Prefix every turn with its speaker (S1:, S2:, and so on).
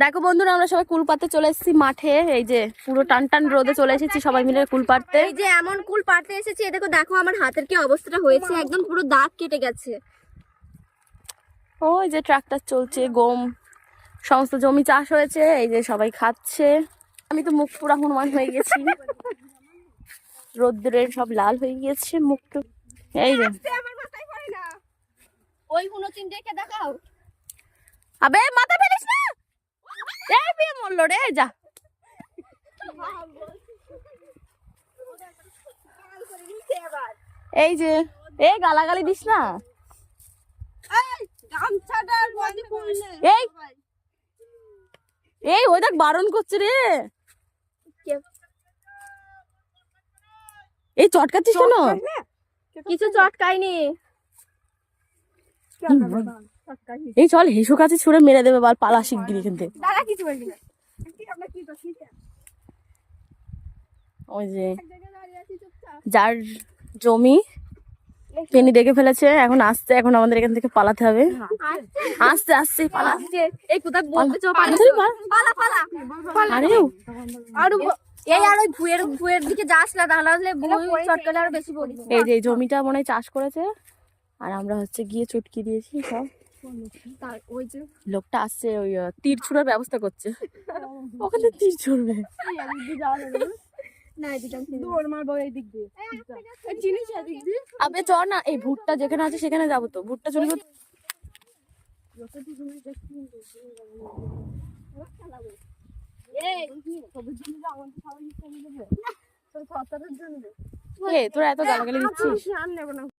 S1: দেখো বন্ধুরা, আমরা সবাই কুল পাড়তে চলে এসেছি মাঠে। এই যে পুরো টান টান রোদে চলে এসেছি সবাই মিলে কুল পাড়তে।
S2: এই যে এমন কুল পাড়তে এসেছি, দেখো দেখো আমার হাতের কি অবস্থাটা হয়েছে, একদম পুরো দাগ কেটে গেছে।
S1: ওই যে ট্রাক্টর চলছে, গম সমস্ত জমি চাষ হয়েছে, এই যে সবাই খাচ্ছে। আমি তো মুখ পুরা হনুমান হয়ে গেছি, রোদ্রের সব লাল হয়ে গিয়েছে মুখটা। এই যে
S2: ওই 29 রেখে দেখাও।
S1: আবে মাথা ফেলিস না, এই বিয়ে মরলো রে, যা। এই যে এই গালাগালি দিস না, এই এই ওই দেখ বারণ করছে রে। এই চটকাচ্ছিস কেন?
S2: কিছু চটকাইনি।
S1: এই চল হেসু কাছে ছুড়ে মেরে দেবে, বাল পালা শিগগিরি এখান থেকে।
S2: দাদা কিছু বলবি না।
S1: ওই যে যার জমি পেনি দেখে ফেলেছে, এখন আসছে, এখন আমাদের এখান থেকে পালাতে হবে। আসছে আসছে পালা।
S2: এই কোথায় বলতে চো পালা পালা পালা।
S1: আরে
S2: আর এই আর ওই ভুয়ের দিকে যাস না, তাহলে ভুই চটকালে আরো বেশি পড়ি।
S1: এই যে এই জমিটা মনে হয় চাষ করেছে, আর আমরা হচ্ছে গিয়ে চুটকি দিয়েছি সব।
S2: ওই যে
S1: লোকটা আসছে, ওই তীর ছুড়ার ব্যবস্থা করছে, ওখানে তীর ছুড়বে।
S2: না এদিকে
S3: দৌড় মারবো এই দিক দিয়ে।
S2: জিনিস এদিক দিয়ে।
S1: আবে চ না, এই ভুট্টা যেখানে আছে সেখানে যাবো তো, ভুট্টা চুরি করতে। তোরা এত গালাগালি দিচ্ছিস।